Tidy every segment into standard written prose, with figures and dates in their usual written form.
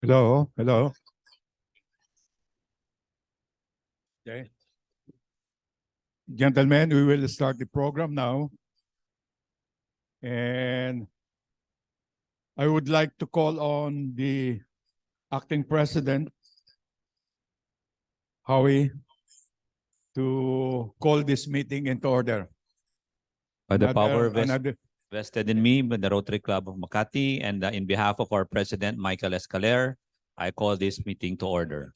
Hello, hello. Okay. Gentlemen, we will start the program now. And I would like to call on the acting president, Howie, to call this meeting into order. By the power Another, vested in me by the Rotary Club of Makati and in behalf of our President, Michael Escaler, I call this meeting to order.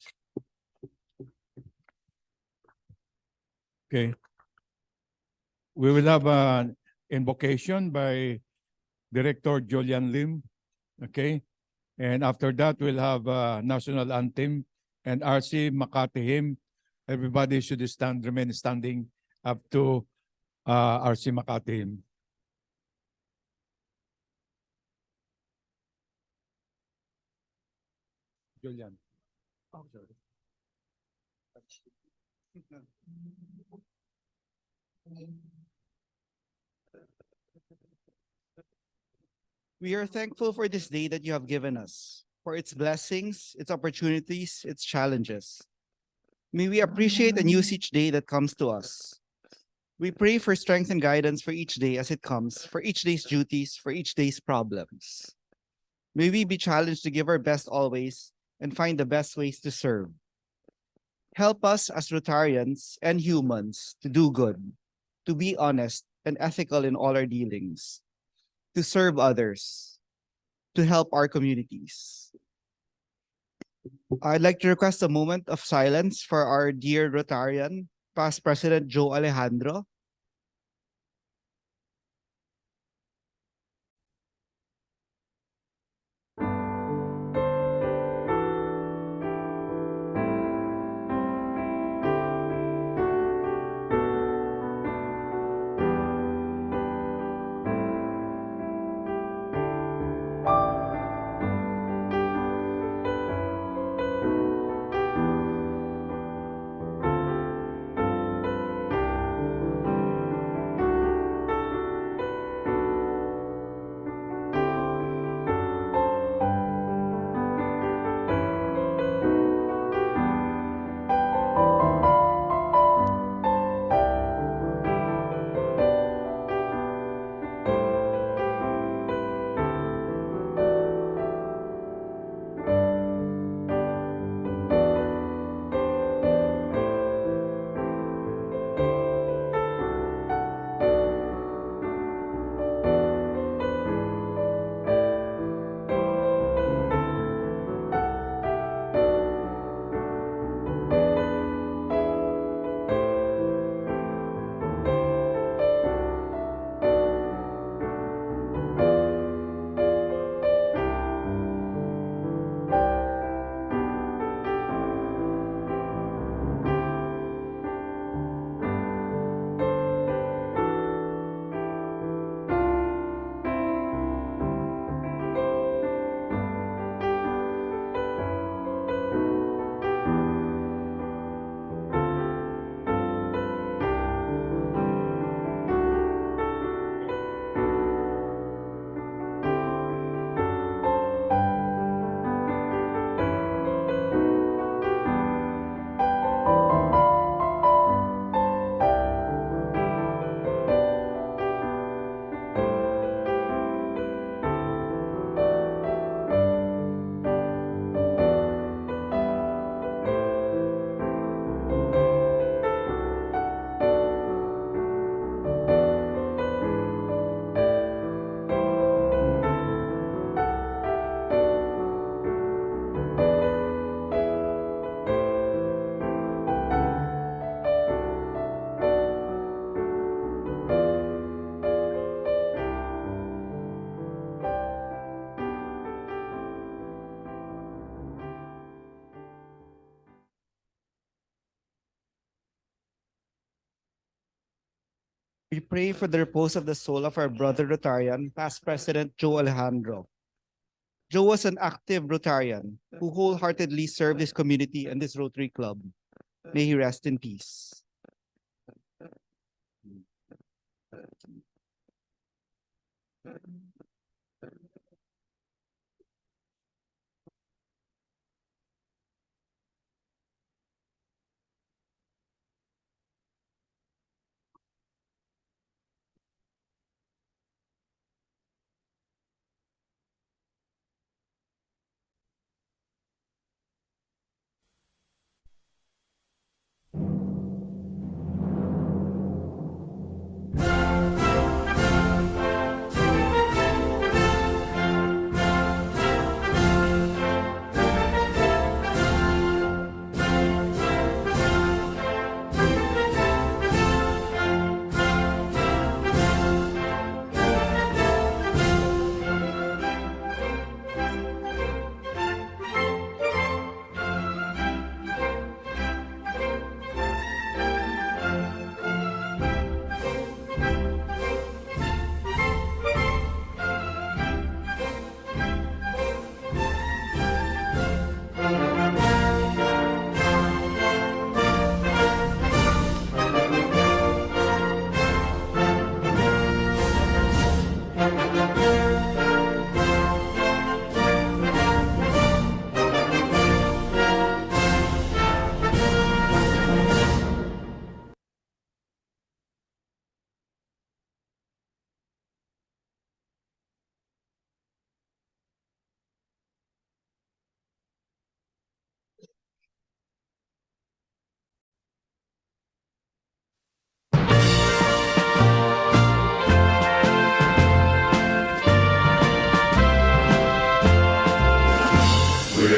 okay. We will have an invocation by Director Julian Lim. Okay. And after that, we'll have a national anthem and RC Makati hymn. Everybody should remain standing up to RC Makati hymn. Julian. Oh, sorry. We are thankful for this day that you have given us, for its blessings, its opportunities, its challenges. May we appreciate and use each day that comes to us. We pray for strength and guidance for each day as it comes, for each day's duties, for each day's problems. May we be challenged to give our best always and find the best ways to serve. Help us as Rotarians and humans to do good, to be honest and ethical in all our dealings, to serve others, to help our communities. I'd like to request a moment of silence for our dear Rotarian, past President Joe Alejandro. We pray for the repose of the soul of our brother Rotarian, past President Joe Alejandro. Joe was an active Rotarian who wholeheartedly served his community and this Rotary Club. May he rest in peace.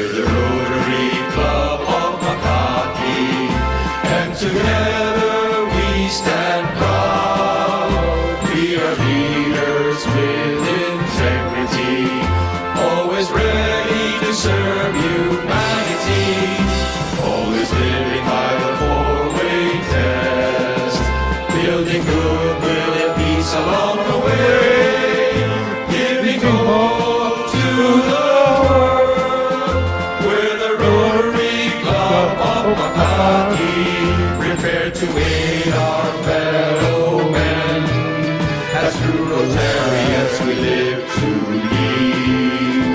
with the Rotary Club of Makati, and together we stand proud. We are leaders with integrity, always ready to serve humanity, always living by the four-way test, building goodwill and peace along the way, giving hope to the world. We're the Rotary Club of Makati, prepared to aid our fellow men, as true Rotarians we live to lead.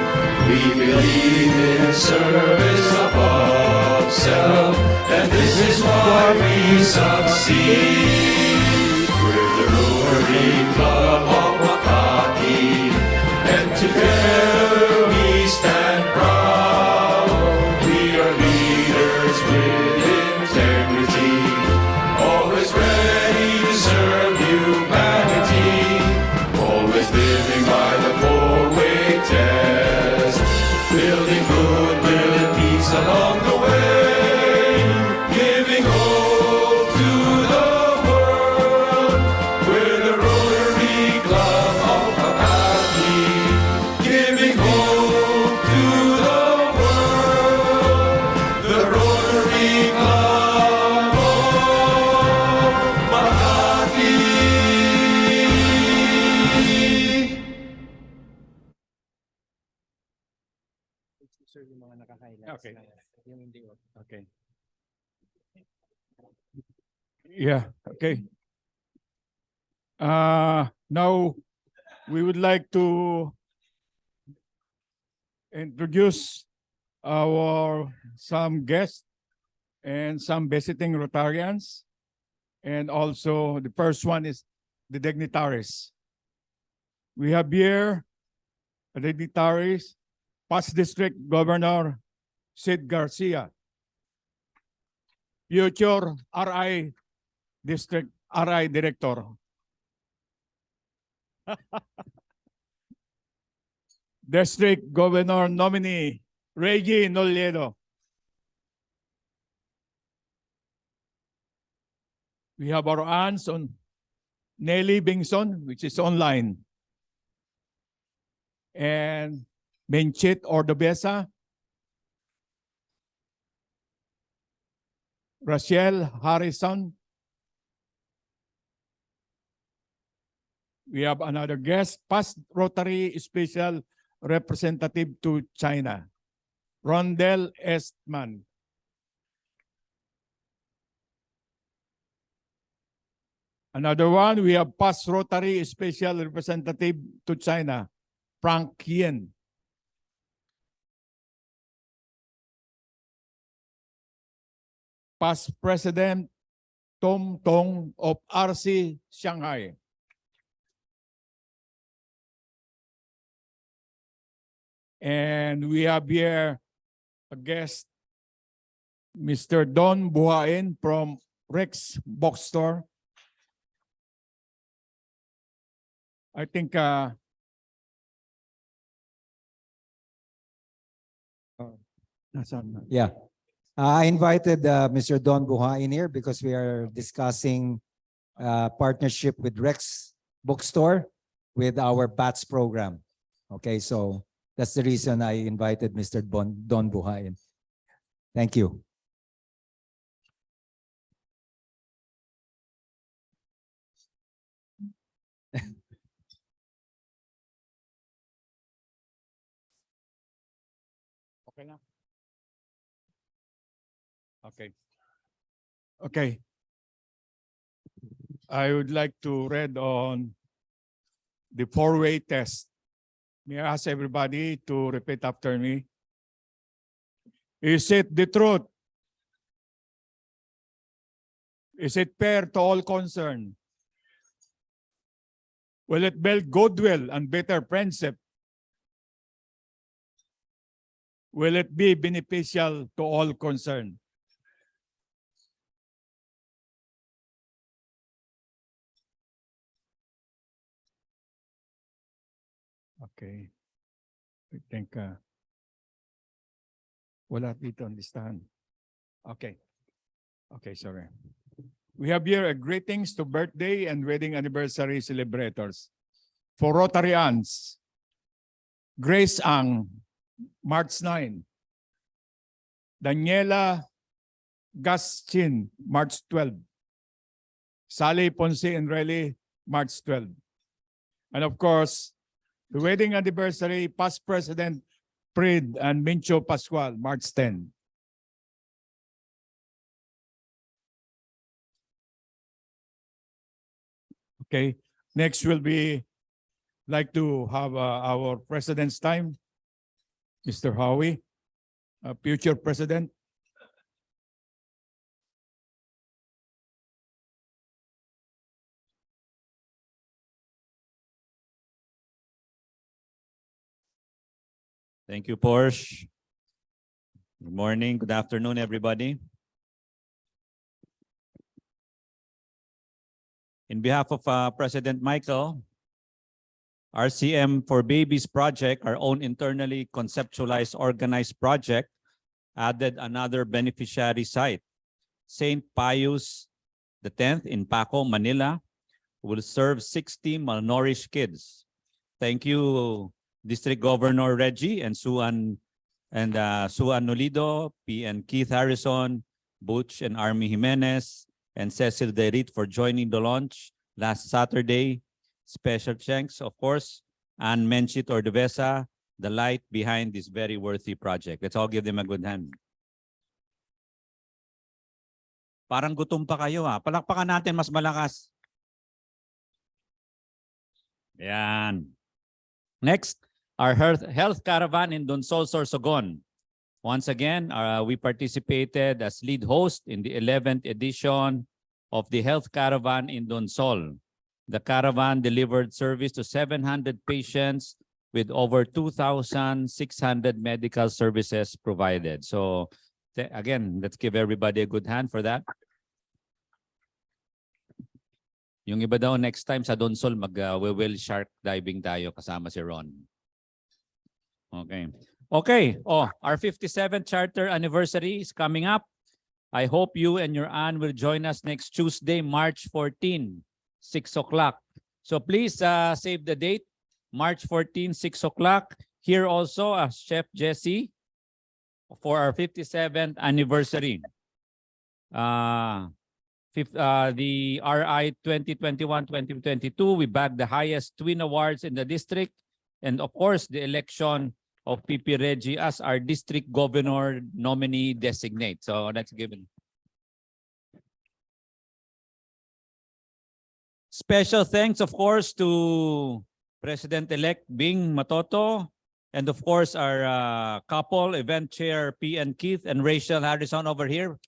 We believe in service above self, and this is why we succeed. We're the Rotary Club of Makati, and together we stand proud. We are leaders with integrity, always ready to serve humanity, always living by the four-way test, building goodwill and peace along the way, giving hope to the world. We're the Rotary Club of Makati, giving hope to the world. The Rotary Club of Makati. Okay. Okay. Yeah, okay. Now we would like to introduce our some guests and some visiting Rotarians. And also the first one is the dignitaries. We have here the dignitaries, past District Governor Sid Garcia, future RI District RI Director. District Governor nominee Reggie Noliedo. We have our aunts on Nelly Bingson, which is online. And Benchit Ordobesa, Rachel Harrison. We have another guest, past Rotary Special Representative to China, Rondel Estman. Another one, we have past Rotary Special Representative to China, Frank Yen. Past President Tom Tong of RC Shanghai. And we have here a guest, Mr. Don Buhain from Rex Bookstore. I think Yeah. I invited Mr. Don Buhain here because we are discussing partnership with Rex Bookstore with our BATS program. Okay, so that's the reason I invited Mr. Don Buhain. Thank you. Okay na. Okay. Okay. I would like to read on the four-way test. May I ask everybody to repeat after me? Is it the truth? Is it fair to all concerned? Will it build goodwill and better friendship? Will it be beneficial to all concerned? Okay. I think Wala dito ang listahan. Okay. Okay, sorry. We have here a greetings to birthday and wedding anniversary celebrators. For Rotarians, Grace Ang, March 9. Daniela Gaschin, March 12. Sally Ponce Enreli, March 12. And of course, the wedding anniversary, past President Prid and Mincho Pascual, March 10. Okay, next will be like to have our president's time, Mr. Howie, future president. Thank you, Porsche. Good morning, good afternoon, everybody. In behalf of President Michael, RCM for Babies project, our own internally conceptualized, organized project, added another beneficiary site, St. Pius X in Paco, Manila, will serve 60 malnourished kids. Thank you, District Governor Reggie and Suan Nolido, PN Keith Harrison, Butch and Army Jimenez, and Cecil Derit for joining the launch last Saturday. Special thanks, of course, and Menchit Ordovesa, the light behind this very worthy project. Let's all give them a good hand. Parang gutom pa kayo ha. Palakpakan natin mas malakas. Yan. Next, our health caravan in Donsol, Sorsogon. Once again, we participated as lead host in the 11th edition of the health caravan in Donsol. The caravan delivered service to 700 patients with over 2,600 medical services provided. So again, let's give everybody a good hand for that. Yung iba daw next time sa Donsol mag-whale shark diving tayo kasama si Ron. Okay. Okay. Oh, our 57th charter anniversary is coming up. I hope you and your aunt will join us next Tuesday, March 14, 6 o'clock. So please save the date, March 14, 6 o'clock. Here also, Chef Jessie for our 57th anniversary. The RI 2021-2022, we bagged the highest twin awards in the district. And of course, the election of PP Reggie as our district governor nominee designate. So that's given. Special thanks, of course, to President-elect Bing Matoto, and of course, our couple, event chair PN Keith and Rachel Harrison over here.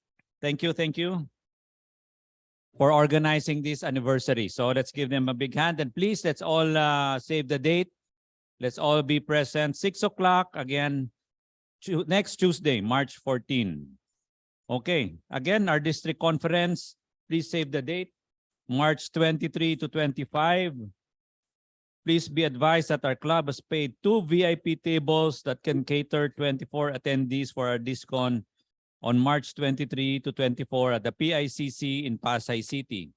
Thank you for organizing this anniversary. So let's give them a big hand. And please, let's all save the date. Let's all be present. 6 o'clock, again, next Tuesday, March 14. Okay, again, our district conference, please save the date. March 23 to 25. Please be advised that our club has paid 2 VIP tables that can cater 24 attendees for our discon on March 23 to 24 at the PICC in Pasay City.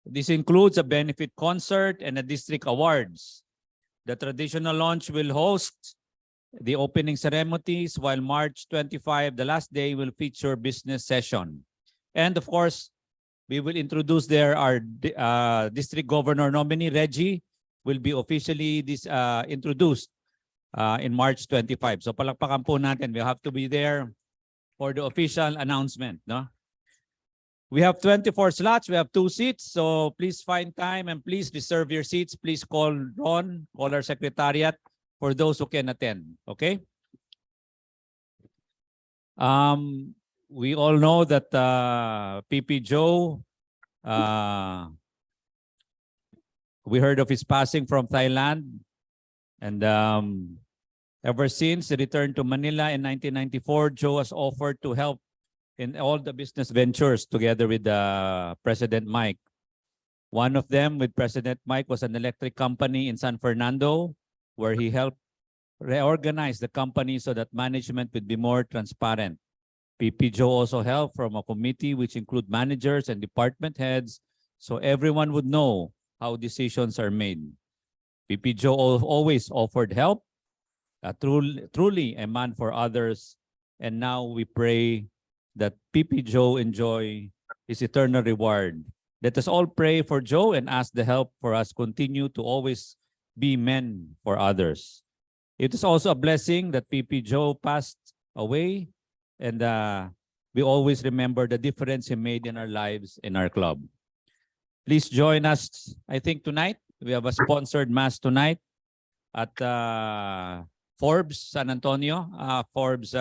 This includes a benefit concert and a district awards. The traditional launch will host the opening ceremonies, while March 25, the last day, will feature business session. And of course, we will introduce there our district governor nominee, Reggie, will be officially introduced in March 25. So palakpakan po natin. We have to be there for the official announcement. No? We have 24 slots. We have 2 seats. So please find time and please reserve your seats. Please call Ron, call our secretariat for those who can attend. Okay? We all know that PP Joe, we heard of his passing from Thailand. And ever since he returned to Manila in 1994, Joe has offered to help in all the business ventures together with President Mike. One of them with President Mike was an electric company in San Fernando, where he helped reorganize the company so that management would be more transparent. PP Joe also helped from a committee which include managers and department heads, so everyone would know how decisions are made. PP Joe always offered help, truly a man for others, and now we pray that PP Joe enjoy his eternal reward. Let us all pray for Joe and ask the help for us continue to always be men for others. It is also a blessing that PP Joe passed away, and we always remember the difference he made in our lives, in our club. Please join us, I think tonight, we have a sponsored mass tonight at Forbes San Antonio, Forbes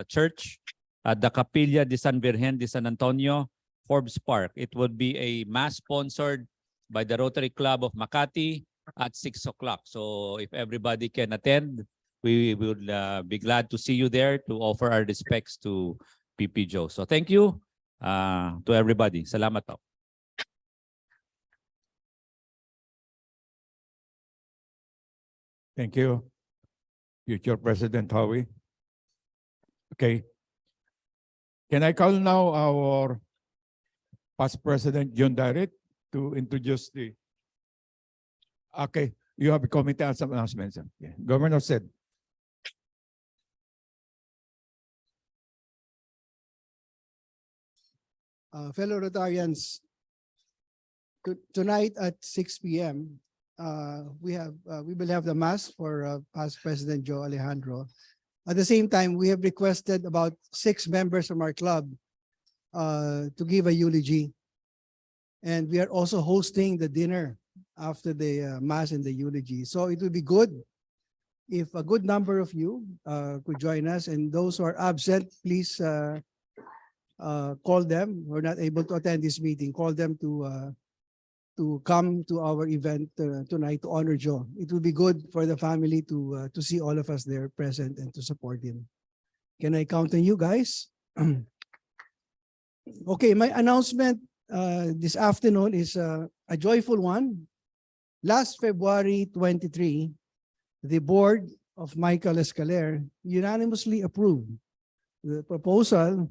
Church, at the Capilla de San Virgen de San Antonio, Forbes Park. It would be a mass sponsored by the Rotary Club of Makati at 6 o'clock. So if everybody can attend, we will be glad to see you there to offer our respects to PP Joe. So thank you to everybody. Salamat po. Thank you, future President Howie. Okay. Can I call now our past President John Direct to introduce the... Okay, you have a committee and some announcements. Yeah. Governor said. Fellow Rotarians, tonight at 6 p.m., we will have the mass for past President Joe Alejandro. At the same time, we have requested about 6 members from our club to give a eulogy. And we are also hosting the dinner after the mass and the eulogy. So it would be good if a good number of you could join us, and those who are absent, please call them. We're not able to attend this meeting. Call them to come to our event tonight to honor Joe. It will be good for the family to see all of us there present and to support him. Can I count on you guys? Okay, my announcement this afternoon is a joyful one. Last February 23, the board of Michael Escaler unanimously approved the proposal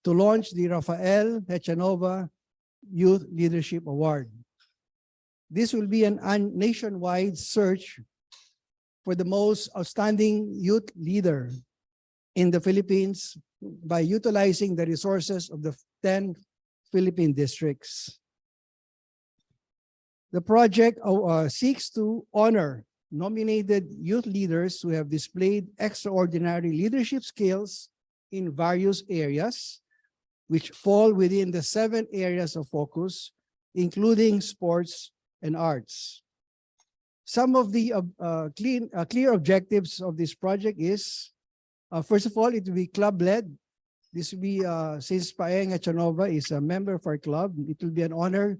to launch the Rafael Hechanova Youth Leadership Award. This will be a nationwide search for the most outstanding youth leader in the Philippines by utilizing the resources of the 10 Philippine districts. The project seeks to honor nominated youth leaders who have displayed extraordinary leadership skills in various areas, which fall within the 7 areas of focus, including sports and arts. Some of the clear objectives of this project is, first of all, it will be club-led. This will be, since Paeng Hechanova is a member of our club, it will be an honor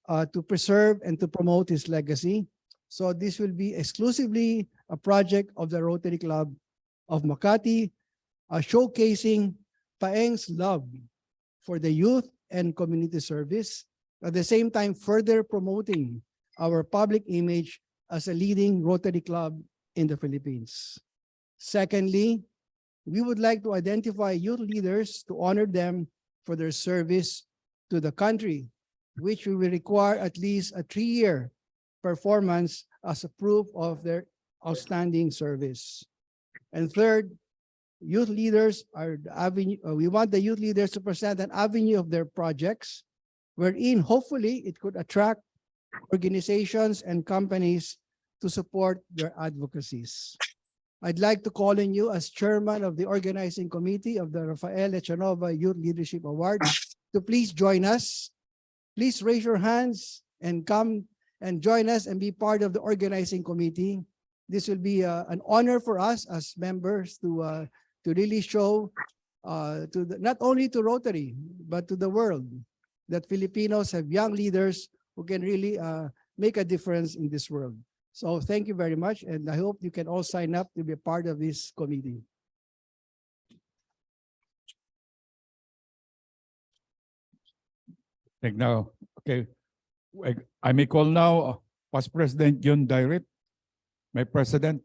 to preserve and to promote his legacy. So this will be exclusively a project of the Rotary Club of Makati, showcasing Paeng's love for the youth and community service, at the same time further promoting our public image as a leading Rotary Club in the Philippines. Secondly, we would like to identify youth leaders to honor them for their service to the country, which will require at least a 3-year performance as a proof of their outstanding service. And third, youth leaders are the avenue. We want the youth leaders to present an avenue of their projects, wherein hopefully it could attract organizations and companies to support their advocacies. I'd like to call on you as chairman of the organizing committee of the Rafael Hechanova Youth Leadership Award to please join us. Please raise your hands and come and join us and be part of the organizing committee. This will be an honor for us as members to really show not only to Rotary, but to the world that Filipinos have young leaders who can really make a difference in this world. So thank you very much, and I hope you can all sign up to be a part of this committee. Like now, okay. I may call now past President John Direct, my president.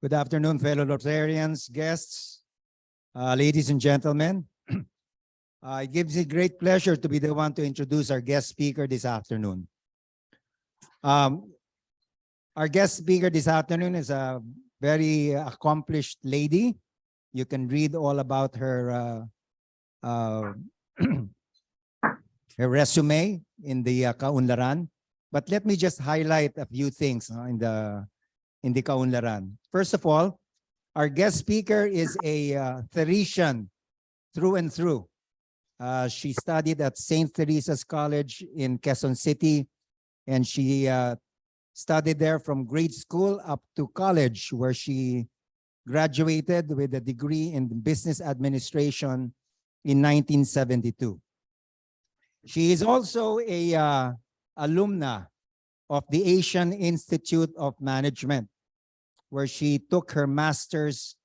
Good afternoon, fellow Rotarians, guests, ladies and gentlemen. It gives me great pleasure to be the one to introduce our guest speaker this afternoon. Our guest speaker this afternoon is a very accomplished lady. You can read all about her her resume in the kaunlaran. But let me just highlight a few things in the kaunlaran. First of all, our guest speaker is a Theresian through and through. She studied at St. Teresa's College in Quezon City, and she studied there from grade school up to college, where she graduated with a degree in business administration in 1972. She is also a alumna of the Asian Institute of Management, where she took her master's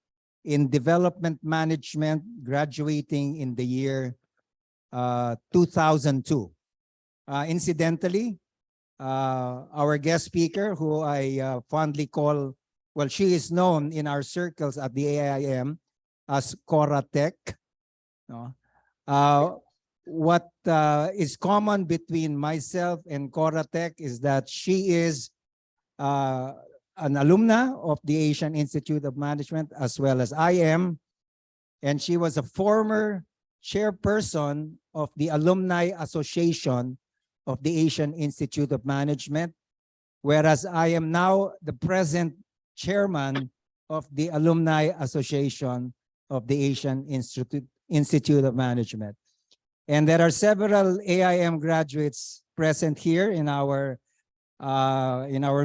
in development management, graduating in the year 2002. Incidentally, our guest speaker, who I fondly call, well, she is known in our circles at the AIM as Coratec. No? What is common between myself and Coratec is that she is an alumna of the Asian Institute of Management, as well as I am, and she was a former chairperson of the Alumni Association of the Asian Institute of Management, whereas I am now the present chairman of the Alumni Association of the Asian Institute of Management. And there are several AIM graduates present here in our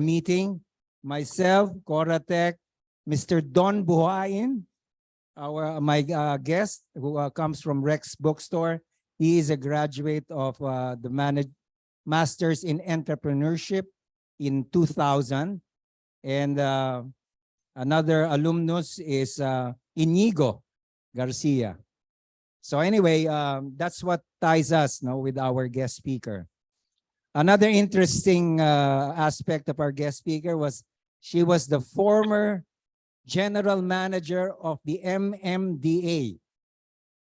meeting. Myself, Coratec, Mr. Don Buhain, my guest who comes from Rex Bookstore. He is a graduate of the Masters in Entrepreneurship in 2000. And another alumnus is Inigo Garcia. So anyway, that's what ties us now with our guest speaker. Another interesting aspect of our guest speaker was she was the former general manager of the MMDA.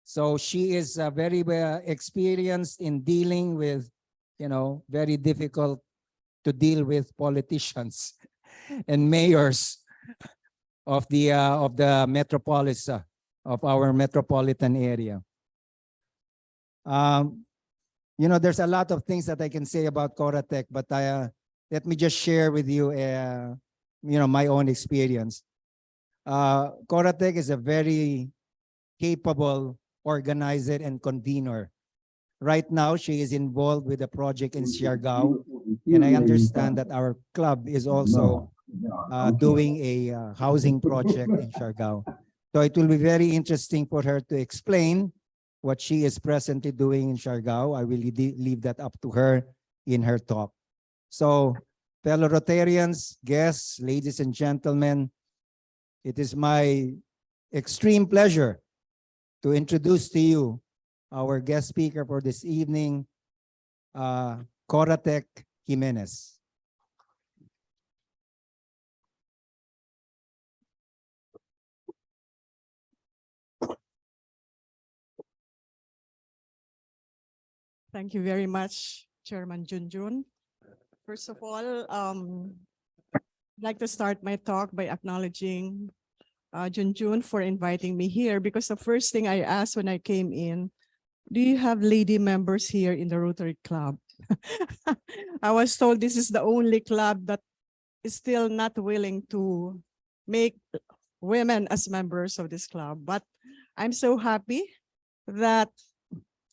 So she is very well experienced in dealing with, very difficult to deal with politicians and mayors of the metropolis, of our metropolitan area. There's a lot of things that I can say about Coratec, but let me just share with you, my own experience. Coratec is a very capable organizer and convener. Right now, she is involved with a project in Siargao, and I understand that our club is also doing a housing project in Siargao. So it will be very interesting for her to explain what she is presently doing in Siargao. I will leave that up to her in her talk. So, fellow Rotarians, guests, ladies and gentlemen, it is my extreme pleasure to introduce to you our guest speaker for this evening, Coratec Jimenez. Thank you very much, Chairman Junjun. First of all, I'd like to start my talk by acknowledging Junjun for inviting me here, because the first thing I asked when I came in, do you have lady members here in the Rotary Club? I was told this is the only club that is still not willing to make women as members of this club. But I'm so happy that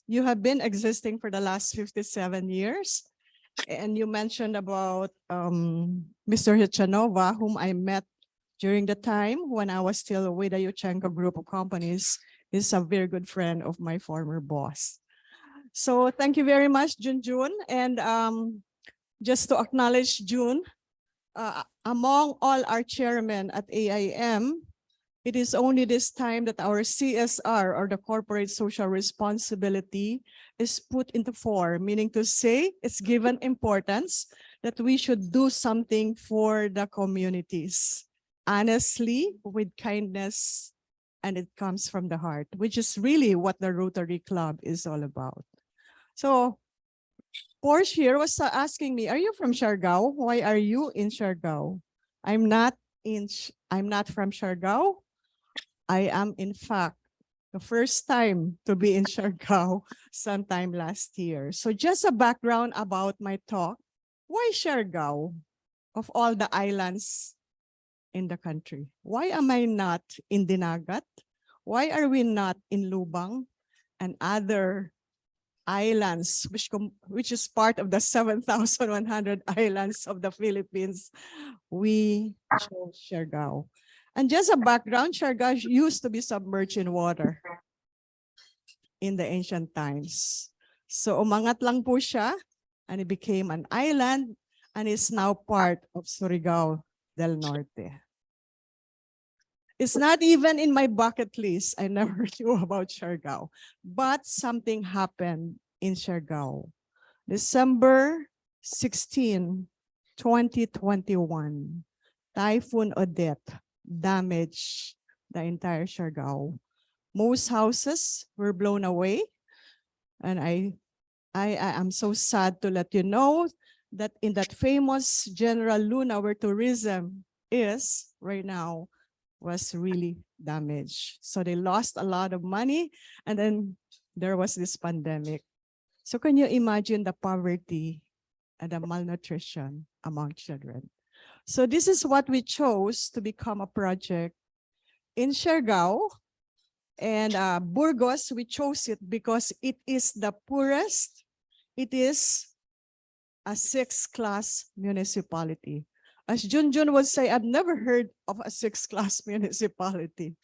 you have been existing for the last 57 years. And you mentioned about Mr. Hitchanova, whom I met during the time when I was still with the Yuchenko Group of Companies. He's a very good friend of my former boss. So thank you very much, Junjun. And just to acknowledge June, among all our chairmen at AIM, it is only this time that our CSR, or the corporate social responsibility, is put into fore, meaning to say it's given importance that we should do something for the communities. honestly, with kindness, and it comes from the heart, which is really what the Rotary Club is all about. So Porsche here was asking me, are you from Siargao? Why are you in Siargao? I'm not from Siargao. I am, in fact, the first time to be in Siargao sometime last year. So just a background about my talk. Why Siargao of all the islands in the country? Why am I not in Dinagat? Why are we not in Lubang and other islands, which is part of the 7,100 islands of the Philippines? We chose Siargao. And just a background, Siargao used to be submerged in water in the ancient times. So umangat lang po siya, and it became an island, and is now part of Surigao del Norte. It's not even in my bucket list. I never knew about Siargao, but something happened in Siargao. December 16, 2021, Typhoon Odette damaged the entire Siargao. Most houses were blown away, and I am so sad to let you know that in that famous General Luna, where tourism is right now, was really damaged. So they lost a lot of money, and then there was this pandemic. So can you imagine the poverty and the malnutrition among children? So this is what we chose to become a project in Siargao. And Burgos, we chose it because it is the poorest. It is a 6th-class municipality. As Junjun would say, I've never heard of a 6th-class municipality.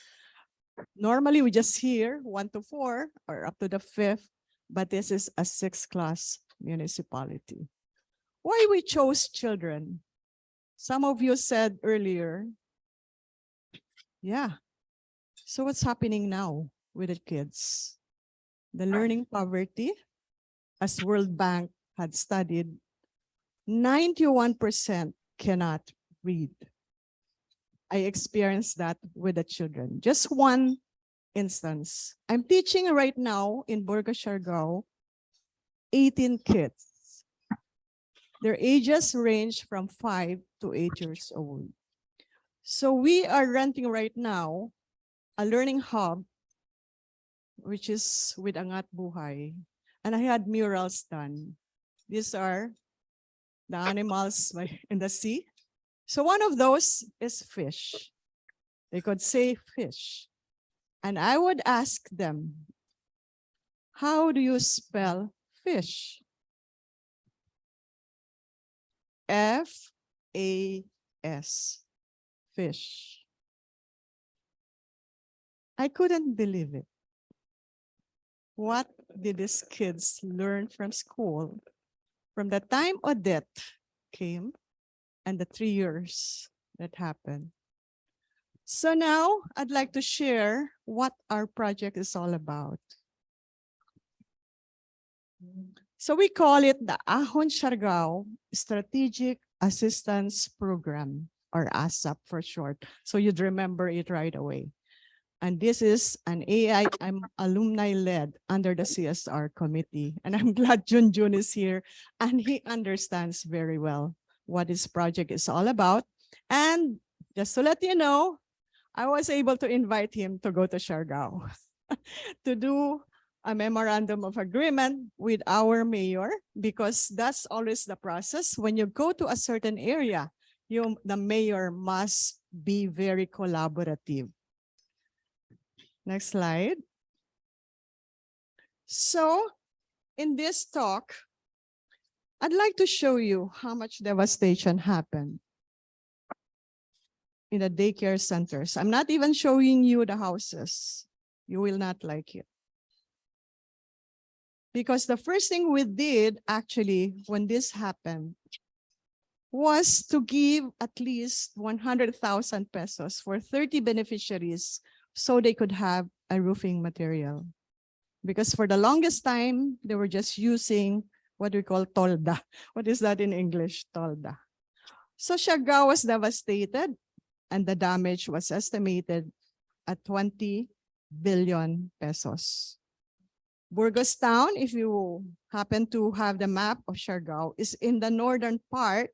Normally, we just hear 1 to 4 or up to the 5th, but this is a 6th-class municipality. Why we chose children? Some of you said earlier, yeah. So what's happening now with the kids? The learning poverty, as World Bank had studied, 91% cannot read. I experienced that with the children. Just one instance. I'm teaching right now in Burgos, Siargao, 18 kids. Their ages range from 5 to 8 years old. So we are renting right now a learning hub, which is with Angat Buhay. And I had murals done. These are the animals in the sea. So one of those is fish. They could say fish. And I would ask them, how do you spell fish? F-A-S, fish. I couldn't believe it. What did these kids learn from school from the time Odette came and the 3 years that happened? So now I'd like to share what our project is all about. So we call it the Ahon Siargao Strategic Assistance Program, or ASAP for short. So you'd remember it right away. And this is an AIM alumni-led under the CSR committee. And I'm glad Junjun is here, and he understands very well what this project is all about. And just to let you know, I was able to invite him to go to Siargao to do a memorandum of agreement with our mayor, because that's always the process. When you go to a certain area, the mayor must be very collaborative. Next slide. So in this talk, I'd like to show you how much devastation happened in the daycare centers. I'm not even showing you the houses. You will not like it. Because the first thing we did actually when this happened was to give at least 100,000 pesos for 30 beneficiaries so they could have a roofing material. Because for the longest time, they were just using what we call tolda. What is that in English? Tolda. So Siargao was devastated. and the damage was estimated at 20 billion pesos. Burgos Town, if you happen to have the map of Siargao, is in the northern part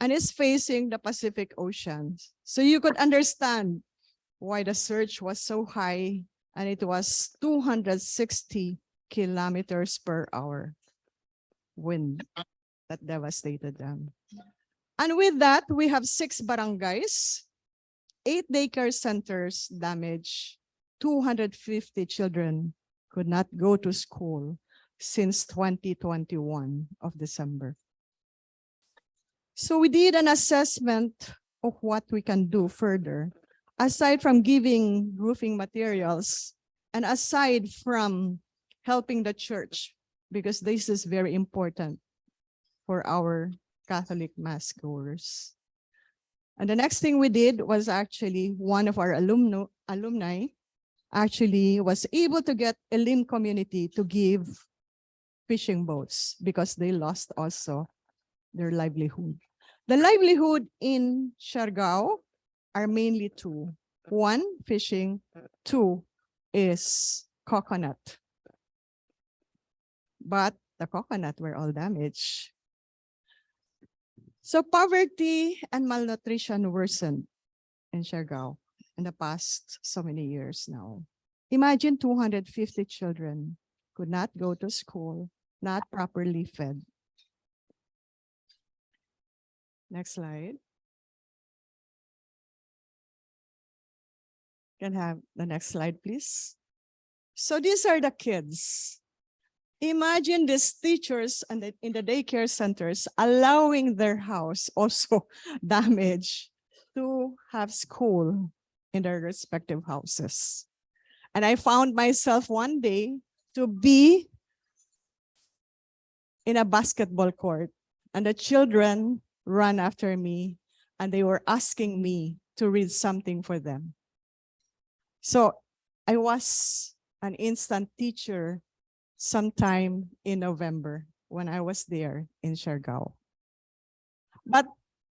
and is facing the Pacific Ocean. So you could understand why the surge was so high, and it was 260 kilometers per hour wind that devastated them. And with that, we have 6 barangays, 8 daycare centers damaged, 250 children could not go to school since 2021 of December. So we did an assessment of what we can do further, aside from giving roofing materials and aside from helping the church, because this is very important for our Catholic mass goers. And the next thing we did was actually one of our alumni actually was able to get a Elim community to give fishing boats because they lost also their livelihood. The livelihood in Siargao are mainly 2. 1, fishing. 2 is coconut. But the coconut were all damaged. So poverty and malnutrition worsened in Siargao in the past so many years now. Imagine 250 children could not go to school, not properly fed. Next slide. Can have the next slide, please. So these are the kids. Imagine these teachers in the daycare centers allowing their house also damaged to have school in their respective houses. And I found myself one day to be in a basketball court, and the children ran after me and they were asking me to read something for them. So I was an instant teacher sometime in November when I was there in Siargao. But,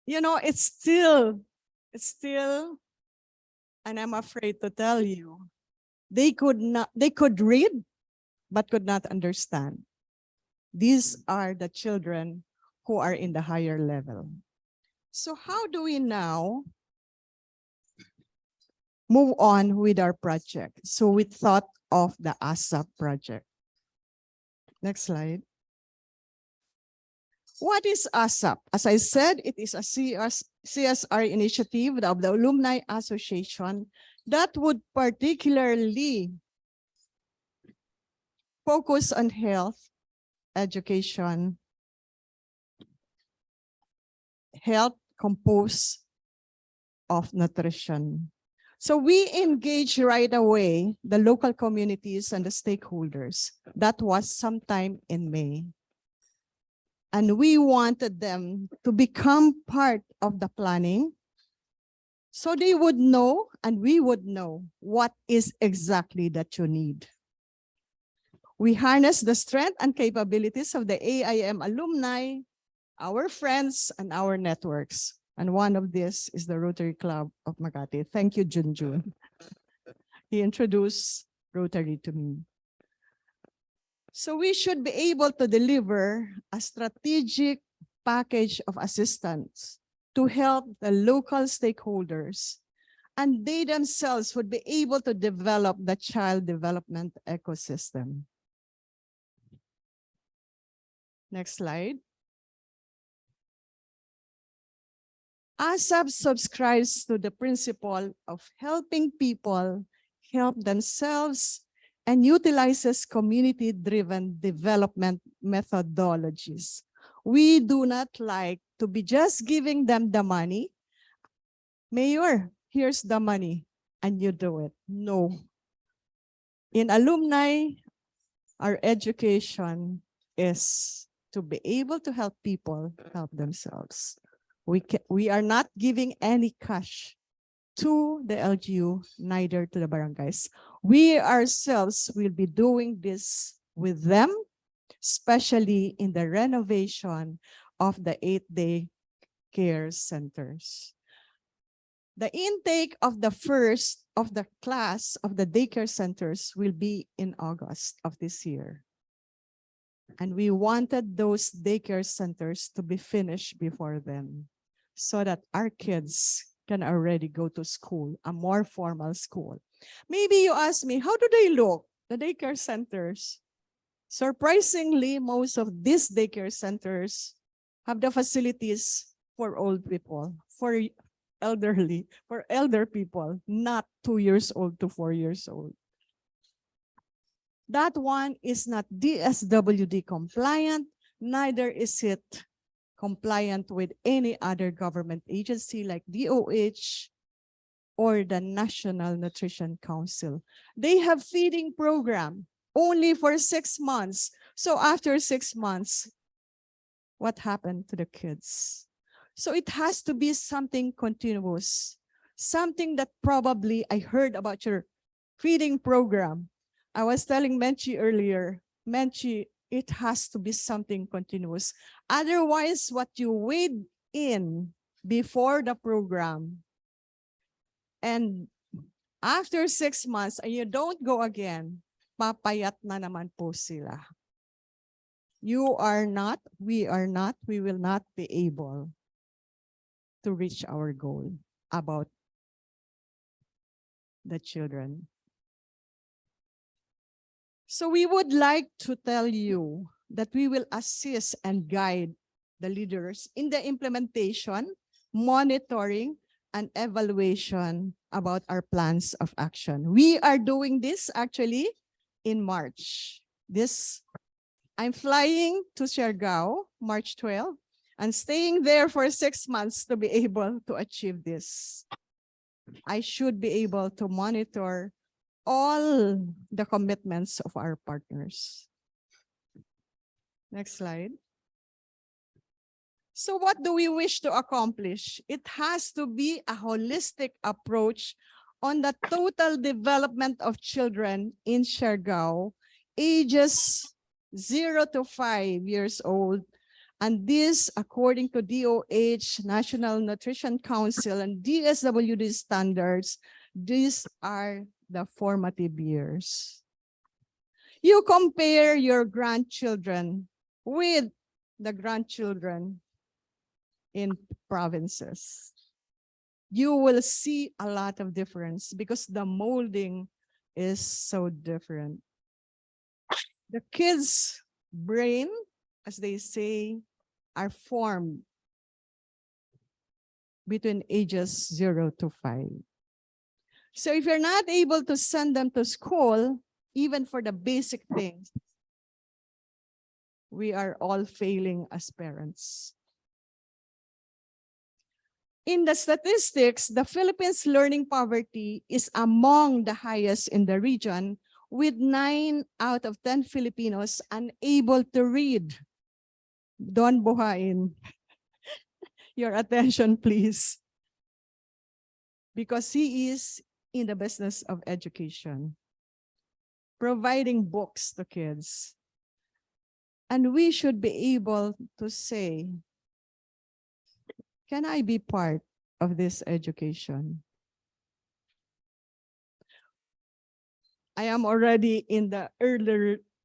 you know, it's still, and I'm afraid to tell you, they could read, but could not understand. These are the children who are in the higher level. So how do we now move on with our project? So we thought of the ASAP project. Next slide. What is ASAP? As I said, it is a CSR initiative of the Alumni Association that would particularly focus on health, education, health composed of nutrition. So we engage right away the local communities and the stakeholders. That was sometime in May. And we wanted them to become part of the planning so they would know and we would know what is exactly that you need. We harness the strength and capabilities of the AIM alumni, our friends, and our networks. And one of this is the Rotary Club of Makati. Thank you, Junjun. He introduced Rotary to me. So we should be able to deliver a strategic package of assistance to help the local stakeholders, and they themselves would be able to develop the child development ecosystem. Next slide. ASAP subscribes to the principle of helping people help themselves and utilizes community-driven development methodologies. We do not like to be just giving them the money. Mayor, here's the money, and you do it. No. In alumni, our education is to be able to help people help themselves. We are not giving any cash to the LGU, neither to the barangays. We ourselves will be doing this with them, especially in the renovation of the 8-day care centers. The intake of the first of the class of the daycare centers will be in August of this year. And we wanted those daycare centers to be finished before then, so that our kids can already go to school, a more formal school. Maybe you ask me, how do they look, the daycare centers? Surprisingly, most of these daycare centers have the facilities for old people, for elderly, for elder people, not 2 years old to 4 years old. That one is not DSWD compliant, neither is it compliant with any other government agency like DOH or the National Nutrition Council. They have feeding program only for 6 months. So after 6 months, what happened to the kids? So it has to be something continuous, something that probably I heard about your feeding program. I was telling Menchi earlier, Menchi, it has to be something continuous. Otherwise, what you weighed in before the program and after 6 months and you don't go again, papayat na naman po sila. You are not, we will not be able to reach our goal about the children. So we would like to tell you that we will assist and guide the leaders in the implementation, monitoring, and evaluation about our plans of action. We are doing this actually in March. I'm flying to Siargao, March 12, and staying there for 6 months to be able to achieve this. I should be able to monitor all the commitments of our partners. Next slide. So what do we wish to accomplish? It has to be a holistic approach on the total development of children in Siargao, ages 0 to 5 years old. And this, according to DOH, National Nutrition Council, and DSWD standards, these are the formative years. You compare your grandchildren with the grandchildren in provinces. You will see a lot of difference because the molding is so different. The kids' brain, as they say, are formed between ages 0 to 5. So if you're not able to send them to school, even for the basic things, we are all failing as parents. In the statistics, the Philippines' learning poverty is among the highest in the region, with 9 out of 10 Filipinos unable to read. Don Buhain, your attention, please. Because he is in the business of education, providing books to kids. And we should be able to say, can I be part of this education? I am already in the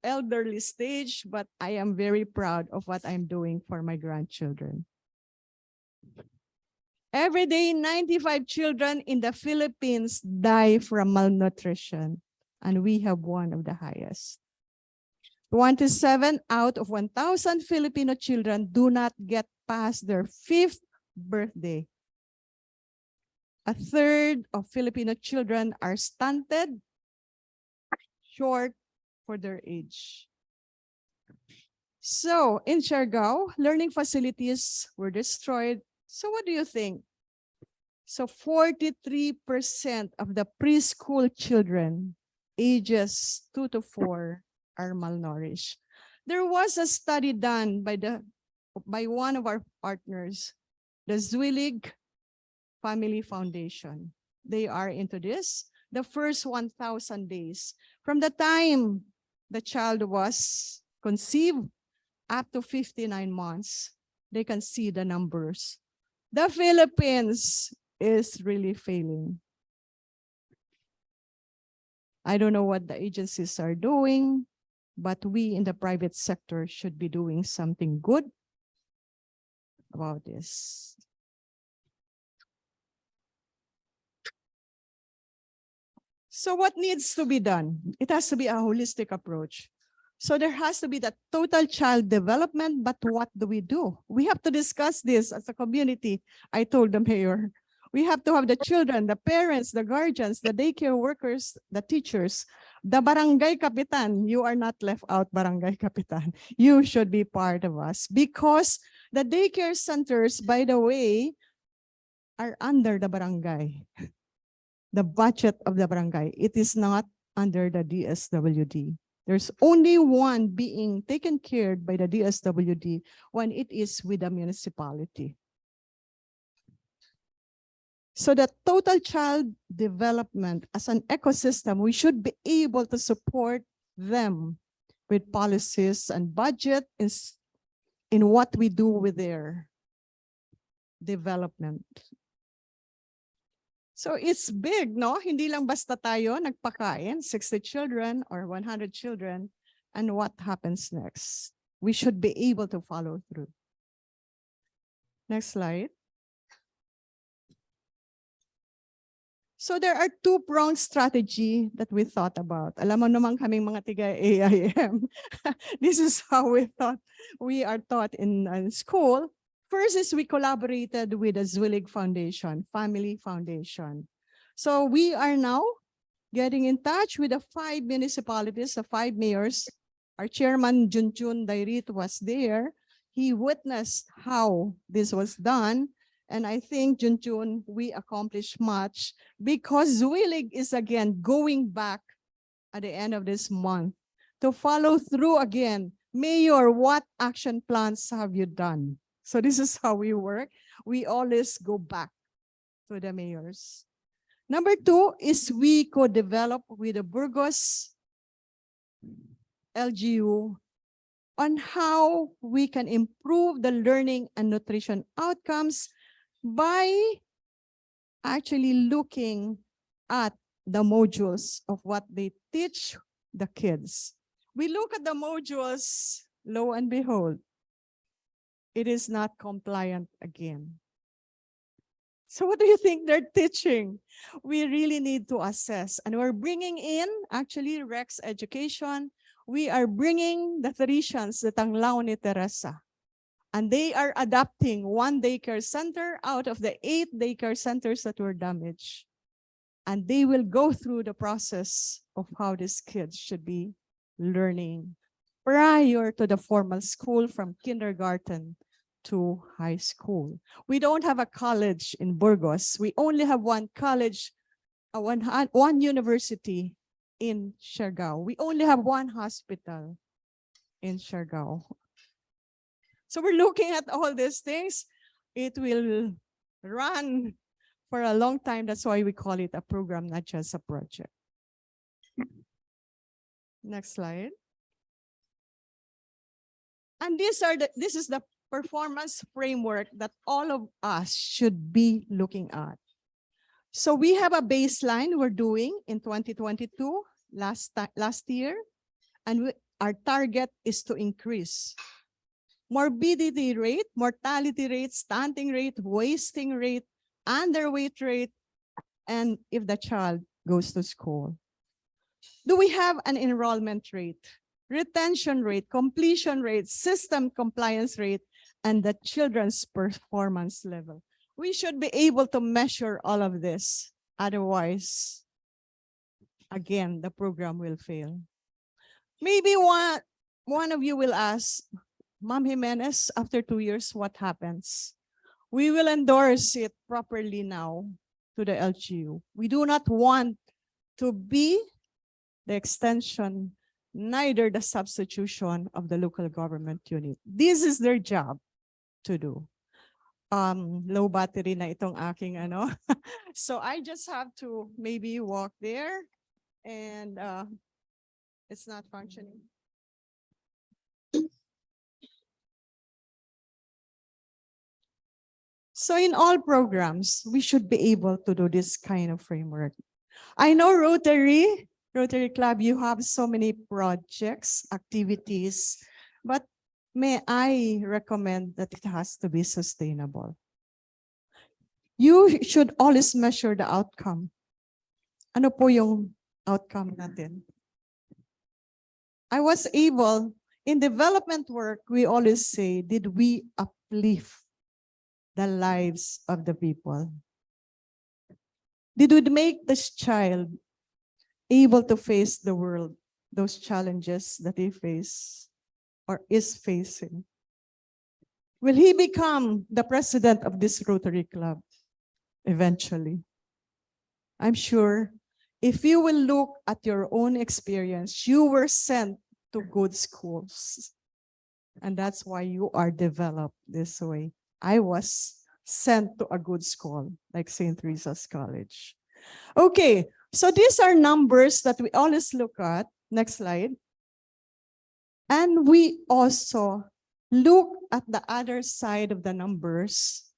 elderly stage, but I am very proud of what I'm doing for my grandchildren. Every day, 95 children in the Philippines die from malnutrition, and we have one of the highest. 27 out of 1,000 Filipino children do not get past their 5th birthday. A third of Filipino children are stunted, short for their age. So in Siargao, learning facilities were destroyed. So what do you think? So 43% of the preschool children ages 2 to 4 are malnourished. There was a study done by one of our partners, the Zwillig Family Foundation. They are into this. The first 1,000 days, from the time the child was conceived up to 59 months, they can see the numbers. The Philippines is really failing. I don't know what the agencies are doing, but we in the private sector should be doing something good about this. So what needs to be done? It has to be a holistic approach. So there has to be that total child development, but what do? We have to discuss this as a community. I told the mayor, we have to have the children, the parents, the guardians, the daycare workers, the teachers, the barangay kapitan. You are not left out, barangay kapitan. You should be part of us because the daycare centers, by the way, are under the barangay. The budget of the barangay. It is not under the DSWD. There's only one being taken care by the DSWD when it is with the municipality. So the total child development as an ecosystem, we should be able to support them with policies and budget in what we do with their development. So it's big, no? Hindi lang basta tayo nagpakain, 60 children or 100 children, and what happens next? We should be able to follow through. Next slide. So there are two-pronged strategy that we thought about. Alam mo naman kaming mga tiga AIM. This is how we are taught in school. First is we collaborated with the Zwillig Foundation, Family Foundation. So we are now getting in touch with the 5 municipalities, the 5 mayors. Our chairman, Junjun Dairit, was there. He witnessed how this was done. And I think, Junjun, we accomplished much because Zwillig is again going back at the end of this month to follow through again. Mayor, what action plans have you done? So this is how we work. We always go back to the mayors. Number 2 is we co-develop with the Burgos LGU on how we can improve the learning and nutrition outcomes by actually looking at the modules of what they teach the kids. We look at the modules, lo and behold, it is not compliant again. So what do you think they're teaching? We really need to assess. And we're bringing in, actually, Rex Education. We are bringing the Theresians, the Tanglao ni Teresa. And they are adapting 1 daycare center out of the 8 daycare centers that were damaged. And they will go through the process of how these kids should be learning prior to the formal school from kindergarten to high school. We don't have a college in Burgos. We only have one college, one university in Siargao. We only have one hospital in Siargao. So we're looking at all these things. It will run for a long time. That's why we call it a program, not just a project. Next slide. And this is the performance framework that all of us should be looking at. So we have a baseline we're doing in 2022, last year, and our target is to increase. Morbidity rate, mortality rate, stunting rate, wasting rate, underweight rate, and if the child goes to school. Do we have an enrollment rate, retention rate, completion rate, system compliance rate, and the children's performance level? We should be able to measure all of this. Otherwise, again, the program will fail. Maybe one of you will ask, Ma'am Jimenez, after 2 years, what happens? We will endorse it properly now to the LGU. We do not want to be the extension, neither the substitution of the local government unit. This is their job to do. Low battery na itong aking ano. So I just have to maybe walk there and it's not functioning. So in all programs, we should be able to do this kind of framework. I know Rotary Club, you have so many projects, activities, but may I recommend that it has to be sustainable. You should always measure the outcome. Ano po yung outcome natin? I was able, in development work, we always say, did we uplift the lives of the people? Did we make this child able to face the world, those challenges that he face or is facing? Will he become the president of this Rotary Club eventually? I'm sure if you will look at your own experience, you were sent to good schools. And that's why you are developed this way. I was sent to a good school like St. Teresa's College. Okay, so these are numbers that we always look at. Next slide. And we also look at the other side of the numbers,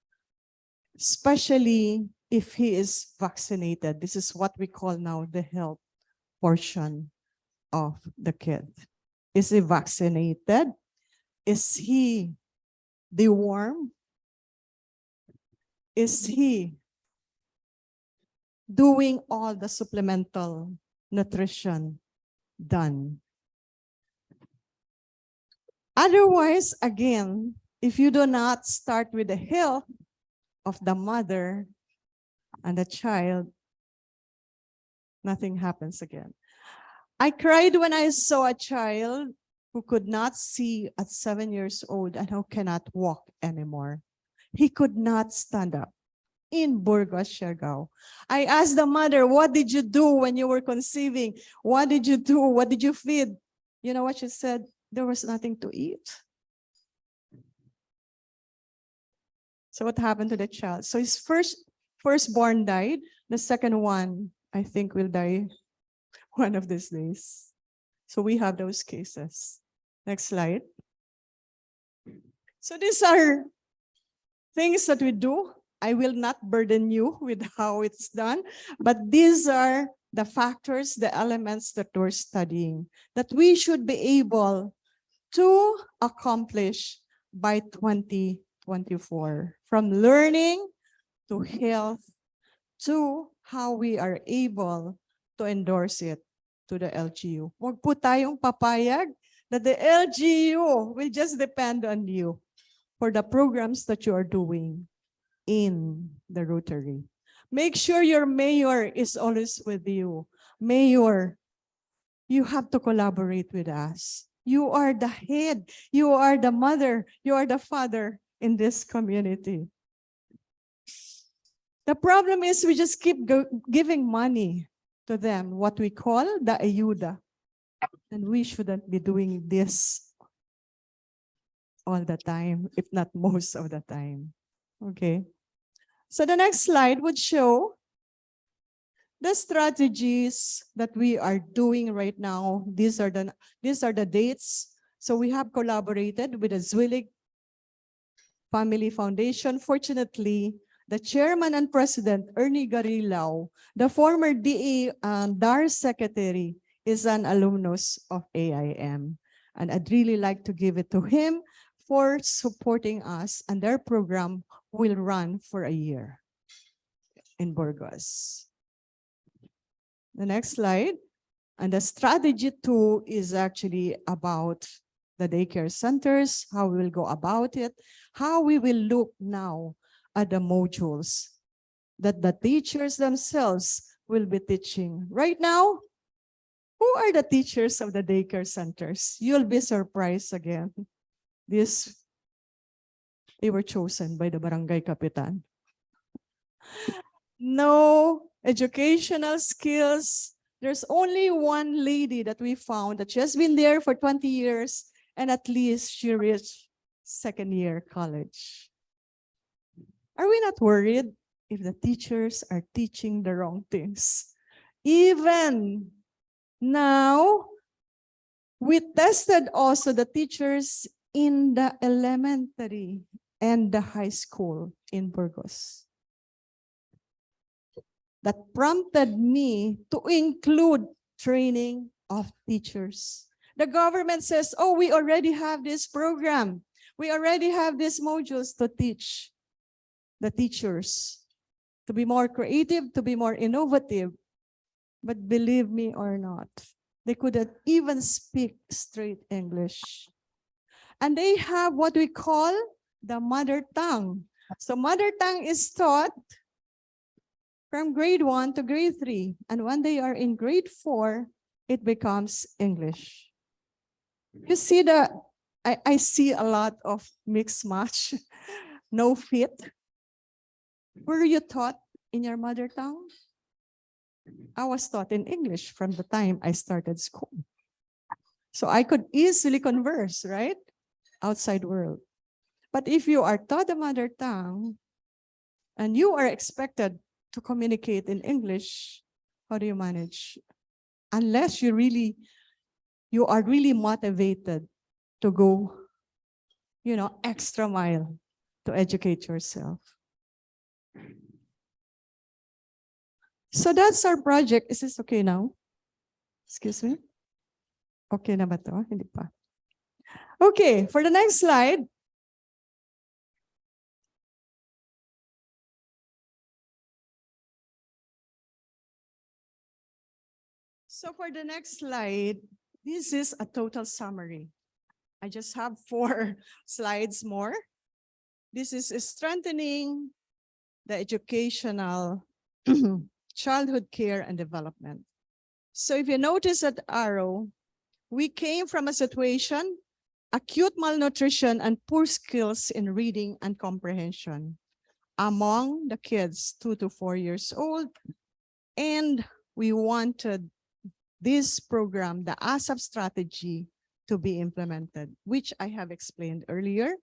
especially if he is vaccinated. This is what we call now the health portion of the kid. Is he vaccinated? Is he dewormed? Is he doing all the supplemental nutrition done? Otherwise, again, if you do not start with the health of the mother and the child, nothing happens again. I cried when I saw a child who could not see at 7 years old and who cannot walk anymore. He could not stand up in Burgos, Siargao. I asked the mother, what did you do when you were conceiving? What did you do? What did you feed? You know what she said? There was nothing to eat. So what happened to the child? So his firstborn died. The second one, I think, will die one of these days. So we have those cases. Next slide. So these are things that we do. I will not burden you with how it's done, but these are the factors, the elements that we're studying, that we should be able to accomplish by 2024. From learning to health to how we are able to endorse it to the LGU. Huwag po tayong papayag that the LGU will just depend on you for the programs that you are doing in the Rotary. Make sure your mayor is always with you. Mayor, you have to collaborate with us. You are the head, you are the mother, you are the father in this community. The problem is we just keep giving money to them, what we call the ayuda. And we shouldn't be doing this all the time, if not most of the time. Okay. So the next slide would show the strategies that we are doing right now. These are the dates. So we have collaborated with the Zwillig Family Foundation. Fortunately, the chairman and president, Ernie Garilao, the former DA and DAR secretary, is an alumnus of AIM. And I'd really like to give it to him for supporting us, and their program will run for a year in Burgos. The next slide. And the strategy 2 is actually about the daycare centers, how we will go about it, how we will look now at the modules that the teachers themselves will be teaching. Right now, who are the teachers of the daycare centers? You'll be surprised again. They were chosen by the barangay kapitan. No educational skills. There's only one lady that we found that she has been there for 20 years and at least she reached second year college. Are we not worried if the teachers are teaching the wrong things? Even now, we tested also the teachers in the elementary and the high school in Burgos. That prompted me to include training of teachers. The government says, oh, we already have this program. We already have these modules to teach the teachers to be more creative, to be more innovative. But believe me or not, they couldn't even speak straight English. And they have what we call the mother tongue. So mother tongue is taught from grade 1 to grade 3. And when they are in grade 4, it becomes English. You see I see a lot of mixed match, no fit. Were you taught in your mother tongue? I was taught in English from the time I started school. So I could easily converse, right? Outside world. But if you are taught the mother tongue and you are expected to communicate in English, how do you manage? Unless you are really motivated to go, extra mile to educate yourself. So that's our project. Is this okay now? Excuse me? Okay na ba to? Hindi pa. Okay, for the next slide. So for the next slide, this is a total summary. I just have 4 slides more. This is strengthening the educational childhood care and development. So if you notice that arrow, we came from a situation, acute malnutrition and poor skills in reading and comprehension among the kids 2 to 4 years old. And we wanted this program, the ASAP strategy, to be implemented, which I have explained earlier.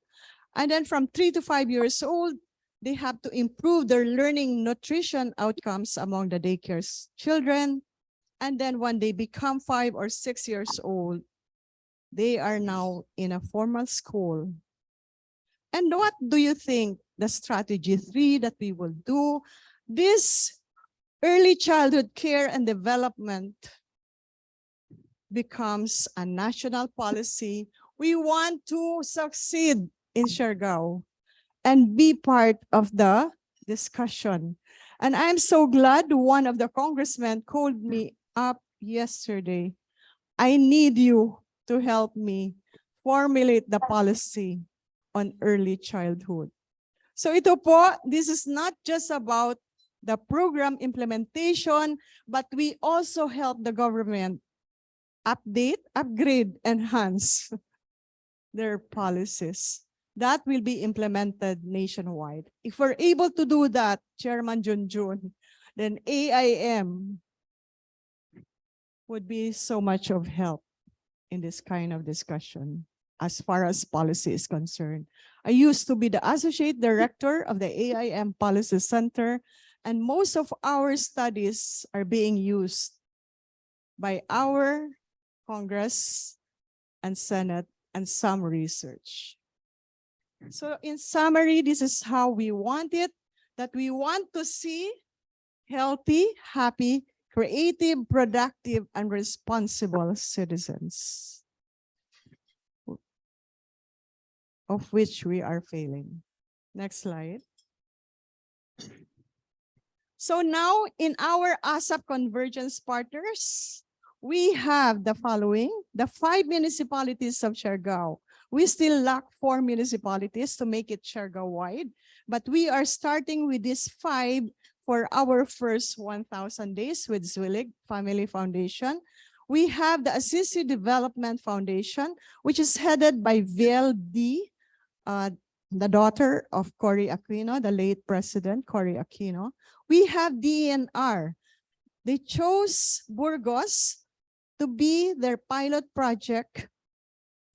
And then from 3 to 5 years old, they have to improve their learning nutrition outcomes among the daycare's children. And then when they become 5 or 6 years old, they are now in a formal school. And what do you think the strategy 3 that we will do? This early childhood care and development becomes a national policy. We want to succeed in Siargao and be part of the discussion. And I'm so glad one of the congressmen called me up yesterday. I need you to help me formulate the policy on early childhood. So ito po, this is not just about the program implementation, but we also help the government update, upgrade, enhance their policies. That will be implemented nationwide. If we're able to do that, Chairman Junjun, then AIM would be so much of help in this kind of discussion as far as policy is concerned. I used to be the Associate Director of the AIM Policy Center, and most of our studies are being used by our Congress and Senate and some research. So in summary, this is how we want it, that we want to see healthy, happy, creative, productive, and responsible citizens, of which we are failing. Next slide. So now in our ASAP Convergence Partners, we have the following, the 5 municipalities of Siargao. We still lack 4 municipalities to make it Siargao-wide, but we are starting with these 5 for our first 1,000 days with Zwilig Family Foundation. We have the Assisi Development Foundation, which is headed by Viel D, the daughter of Cory Aquino, the late President Cory Aquino. We have DNR. They chose Burgos to be their pilot project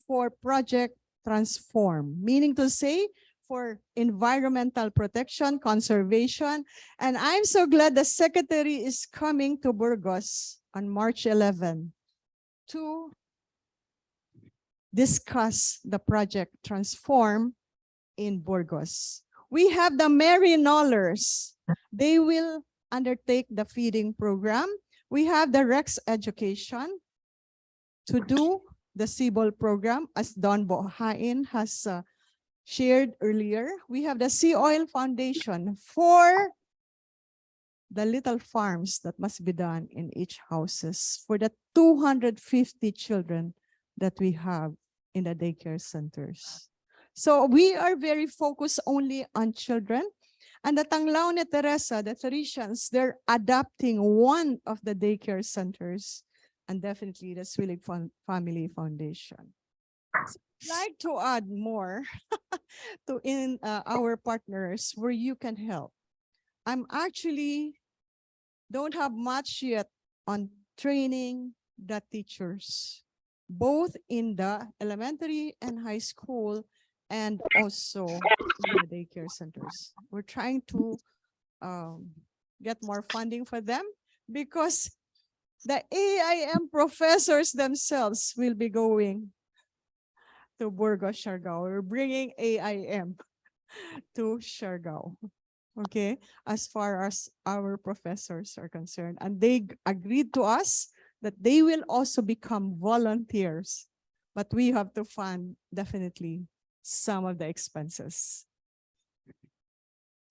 for Project Transform, meaning to say for environmental protection, conservation. And I'm so glad the Secretary is coming to Burgos on March 11 to discuss the Project Transform in Burgos. We have the Marinolers. They will undertake the feeding program. We have the Rex Education to do the CBOL program, as Don Bohain has shared earlier. We have the Sea Oil Foundation for the little farms that must be done in each houses for the 250 children that we have in the daycare centers. So we are very focused only on children. And the Tanglao ni Teresa, the Teresians, they're adopting one of the daycare centers, and definitely the Swillig Family Foundation. So I'd like to add more to our partners where you can help. I'm actually don't have much yet on training the teachers, both in the elementary and high school, and also in the daycare centers. We're trying to get more funding for them because the AIM professors themselves will be going to Burgos, Siargao. We're bringing AIM to Siargao, okay, as far as our professors are concerned. And they agreed to us that they will also become volunteers, but we have to fund definitely some of the expenses.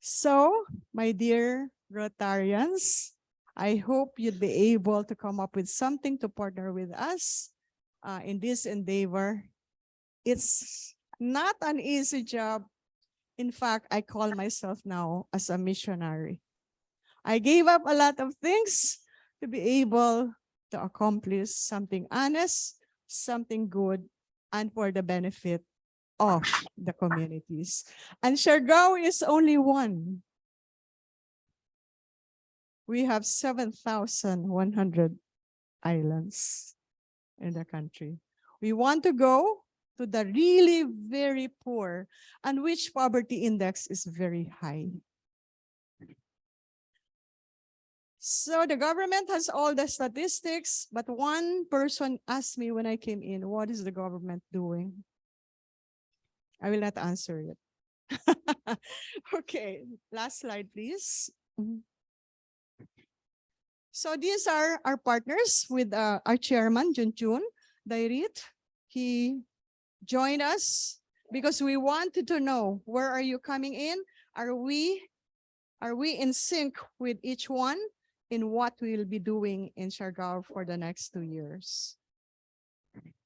So, my dear Rotarians, I hope you'd be able to come up with something to partner with us in this endeavor. It's not an easy job. In fact, I call myself now as a missionary. I gave up a lot of things to be able to accomplish something honest, something good, and for the benefit of the communities. And Siargao is only one. We have 7,100 islands in the country. We want to go to the really very poor, and which poverty index is very high. So the government has all the statistics, but one person asked me when I came in, what is the government doing? I will not answer it. Okay, last slide, please. So these are our partners with our chairman, Junjun Dairit. He joined us because we wanted to know, where are you coming in? Are we in sync with each one in what we will be doing in Siargao for the next 2 years?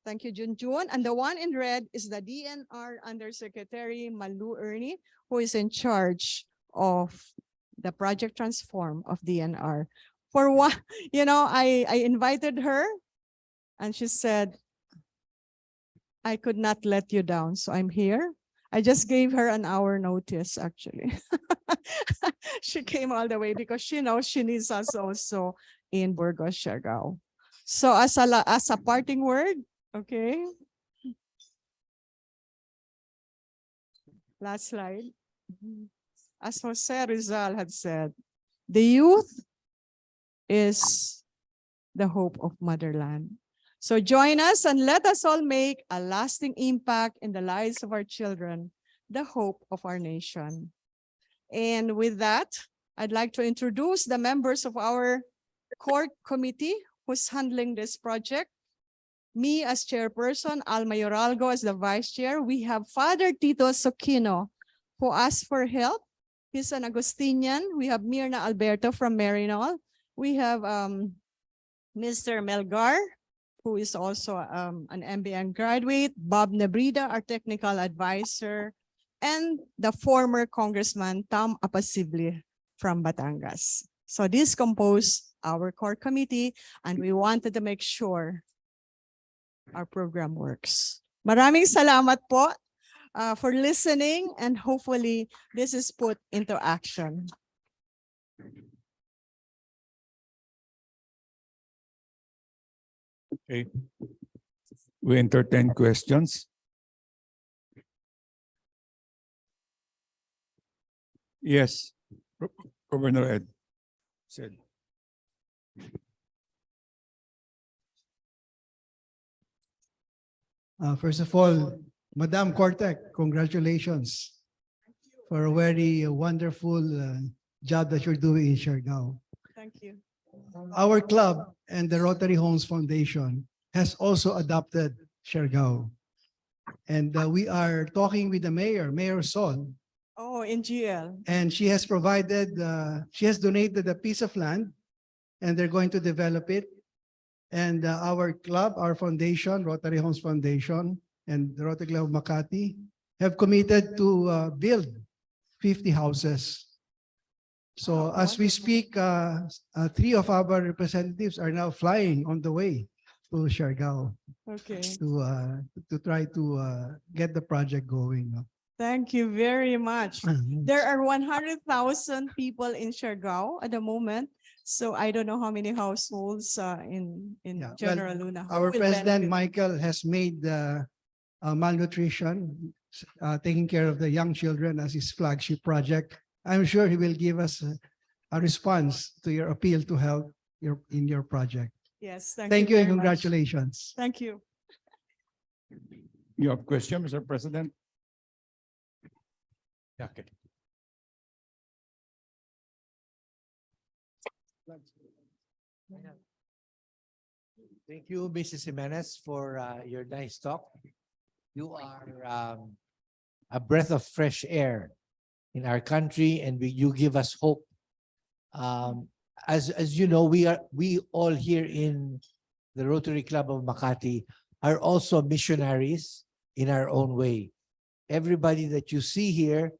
Thank you, Junjun. And the one in red is the DNR Undersecretary Malu Ernie, who is in charge of the Project Transform of DNR. For one, I invited her and she said, I could not let you down, so I'm here. I just gave her an hour notice, actually. She came all the way because she knows she needs us also in Burgos, Siargao. So as a parting word, okay. Last slide. As Jose Rizal had said, the youth is the hope of motherland. So join us and let us all make a lasting impact in the lives of our children, the hope of our nation. And with that, I'd like to introduce the members of our court committee who's handling this project. Me as chairperson, Alma Yoralgo as the vice chair. We have Father Tito Soquino, who asked for help. He's an Agustinian. We have Mirna Alberto from Marinol. We have Mr. Melgar, who is also an MBN graduate, Bob Nebrida, our technical advisor, and the former Congressman Tom Apacible from Batangas. So this compose our core committee, and we wanted to make sure our program works. Maraming salamat po for listening, and hopefully this is put into action. Okay. We entertain questions. Yes, Governor Ed said. First of all, Madam Cortec, congratulations. for a very wonderful job that you're doing in Siargao. Thank you. Our club and the Rotary Homes Foundation has also adopted Siargao. And we are talking with the mayor, Mayor Sol, Oh, in GL. and she has provided, she has donated a piece of land and they're going to develop it. And our club, our foundation, Rotary Homes Foundation and the Rotary Club of Makati have committed to build 50 houses. So as we speak, 3 of our representatives are now flying on the way to Siargao Okay. to try to get the project going. Thank you very much. There are 100,000 people in Siargao at the moment. So I don't know how many households in Yeah, well, General Luna. who Our will President, benefit. Michael, has made malnutrition, taking care of the young children as his flagship project. I'm sure he will give us a response to your appeal to help in your project. Yes, Thank you and very much. congratulations. Thank you. You have question, Mr. President? Yeah, okay. Thank you, Mrs. Jimenez, for your nice talk. You are a breath of fresh air in our country, and you give us hope. As you know, we all here in the Rotary Club of Makati are also missionaries in our own way. Everybody that you see here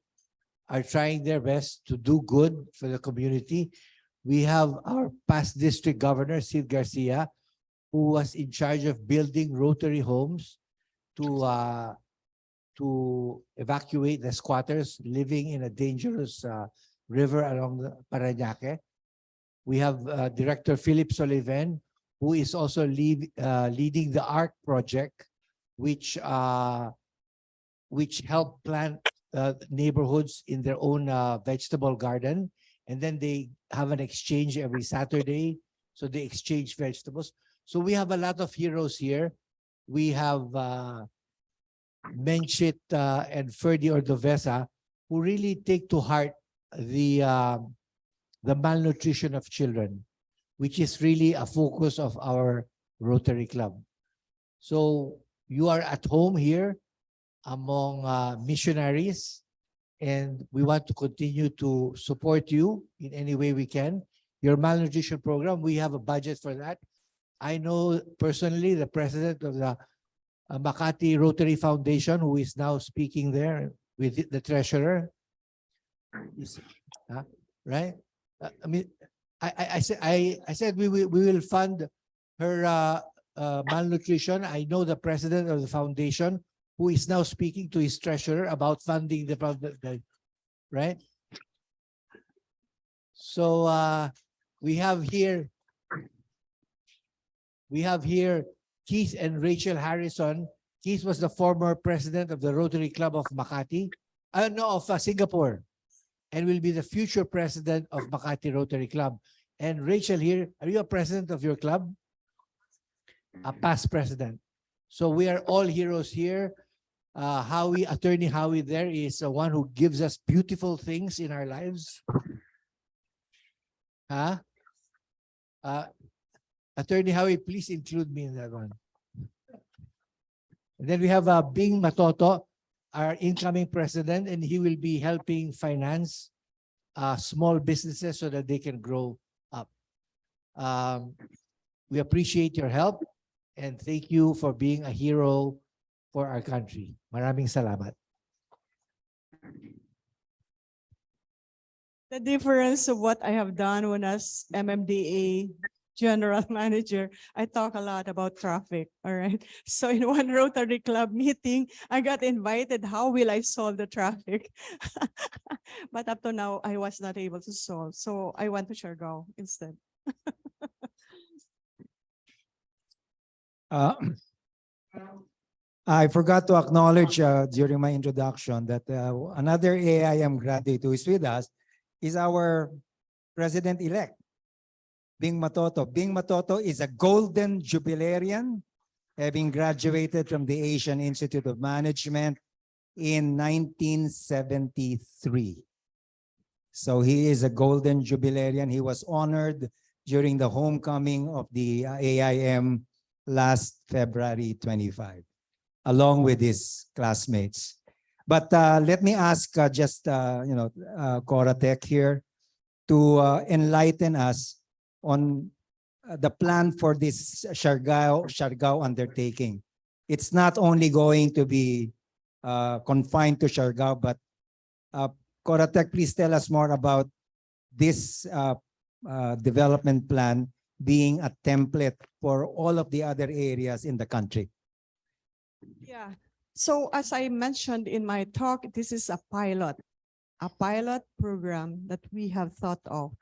are trying their best to do good for the community. We have our past district governor, Sid Garcia, who was in charge of building Rotary homes to evacuate the squatters living in a dangerous river along the Parañaque. We have Director Philip Soliven, who is also leading the ARC project, which help plant neighborhoods in their own vegetable garden. And then they have an exchange every Saturday. So they exchange vegetables. So we have a lot of heroes here. We have Menchit and Ferdy Ordovesa, who really take to heart the malnutrition of children, which is really a focus of our Rotary Club. So you are at home here among missionaries, and we want to continue to support you in any way we can. Your malnutrition program, we have a budget for that. I know personally the president of the Makati Rotary Foundation, who is now speaking there with the treasurer. Right? I mean, I said we will fund her malnutrition. I know the president of the foundation, who is now speaking to his treasurer about funding the right? So we have here Keith and Rachel Harrison. Keith was the former president of the Rotary Club of Makati, of Singapore, and will be the future president of Makati Rotary Club. And Rachel here, are you a president of your club? A past president. So we are all heroes here. Attorney Howie there is the one who gives us beautiful things in our lives. Attorney Howie, please include me in that one. And then we have Bing Matoto, our incoming president, and he will be helping finance small businesses so that they can grow up. We appreciate your help and thank you for being a hero for our country. Maraming salamat. The difference of what I have done when as MMDA general manager, I talk a lot about traffic. All right. So in one Rotary Club meeting, I got invited. How will I solve the traffic? But up to now, I was not able to solve. So I went to Siargao instead. I forgot to acknowledge during my introduction that another AIM graduate who is with us is our president-elect, Bing Matoto. Bing Matoto is a golden jubilarian, having graduated from the Asian Institute of Management in 1973. So he is a golden jubilarian. He was honored during the homecoming of the AIM last February 25, along with his classmates. But let me ask Coratec here to enlighten us on the plan for this Siargao undertaking. It's not only going to be confined to Siargao, but Coratec, please tell us more about this development plan being a template for all of the other areas in the country. Yeah. So as I mentioned in my talk, this is a pilot program that we have thought of.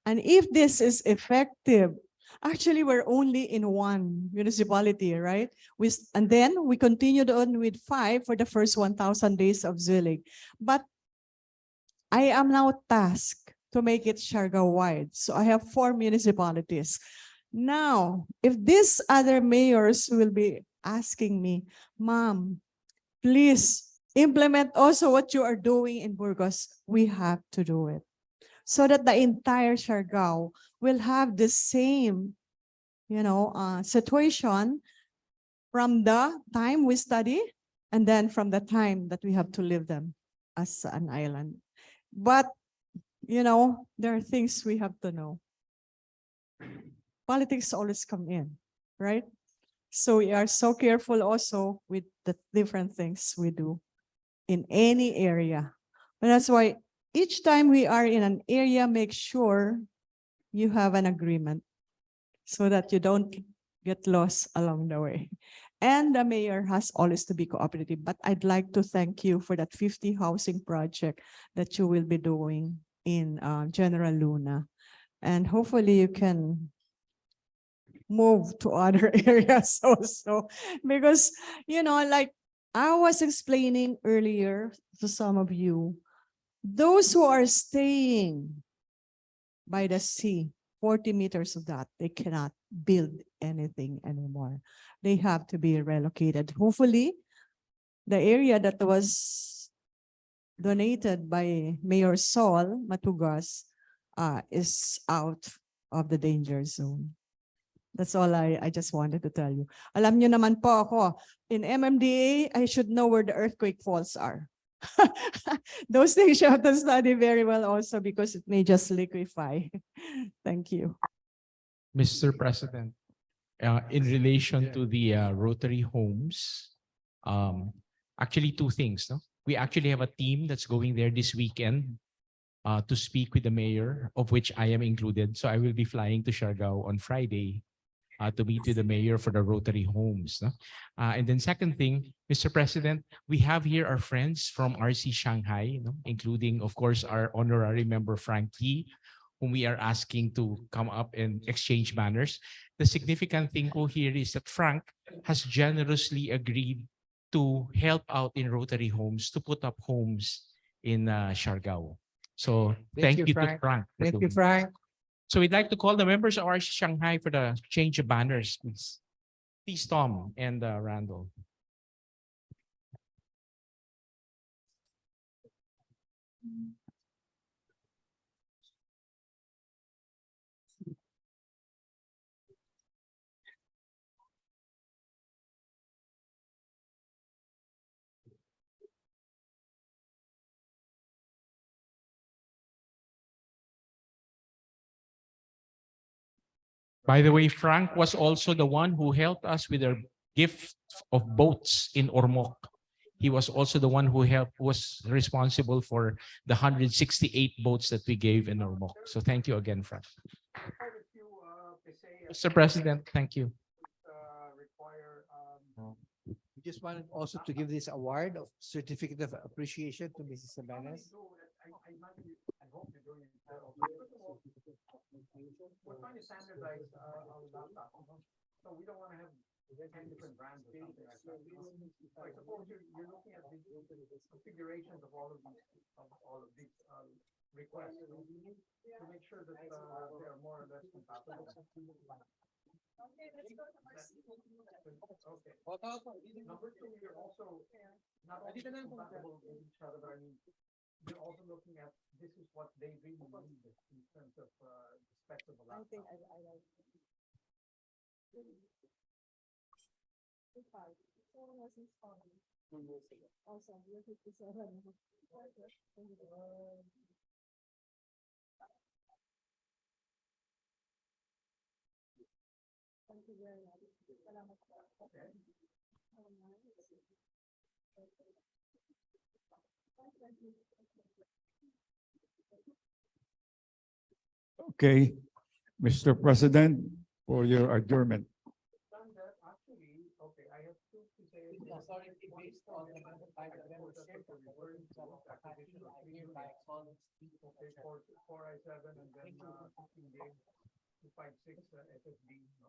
And if this is effective, actually we're only in one municipality, right? And then we continued on with 5 for the first 1,000 days of Zelig. But I am now tasked to make it Siargao-wide. So I have 4 municipalities. Now, if these other mayors will be asking me, Ma'am, please implement also what you are doing in Burgos, we have to do it. So that the entire Siargao will have the same, situation from the time we study and then from the time that we have to live them as an island. But, there are things we have to know. Politics always come in, right? So we are so careful also with the different things we do in any area. But that's why each time we are in an area, make sure you have an agreement so that you don't get lost along the way. And the mayor has always to be cooperative. But I'd like to thank you for that 50 housing project that you will be doing in General Luna. And hopefully you can move to other areas also. Because, like I was explaining earlier to some of you, those who are staying by the sea, 40 meters of that, they cannot build anything anymore. They have to be relocated. Hopefully, the area that was donated by Mayor Sol Matugas is out of the danger zone. That's all I just wanted to tell you. Alam nyo naman po ako, in MMDA, I should know where the earthquake faults are. Those things you have to study very well also because it may just liquefy. Thank you. Mr. President, in relation to the Rotary homes, actually 2 things. No? We actually have a team that's going there this weekend to speak with the mayor, of which I am included. So I will be flying to Siargao on Friday to meet with the mayor for the Rotary homes. No? And then second thing, Mr. President, we have here our friends from RC Shanghai, including, of course, our honorary member, Frank Yi, whom we are asking to come up and exchange banners. The significant thing here is that Frank has generously agreed to help out in Rotary homes to put up homes in Siargao. So thank you to Frank. Thank you, Frank. So we'd like to call the members of RC Shanghai for the change of banners, please. Please, Tom and Randall. By the way, Frank was also the one who helped us with our gift of boats in Ormoc. He was also the one who was responsible for the 168 boats that we gave in Ormoc. So thank you again, Frank. Mr. President, thank you. We just wanted also to give this award of certificate of appreciation to Mrs. Jimenez. We're trying to standardize our laptop. So we don't want to have 10 different brands or something like that. I suppose you're looking at the configurations of all of these requests to make sure that they are more or less compatible. Number two, you're also not only compatible with each other, but I mean, you're also looking at this is what they really need in terms of the specs of the I think laptop. I like. Five. So was installed. 2 years ago. Also, you're 57. Thank you very much. Salamat po. Okay, Mr. President, for your adjournment. Actually, okay, I have two to say. Based on the membership of the acquisition of 3 units. Okay, four I-7 and then 15 days, 256 SSD, no?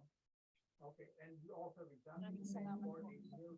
Okay, and you also have examined for a new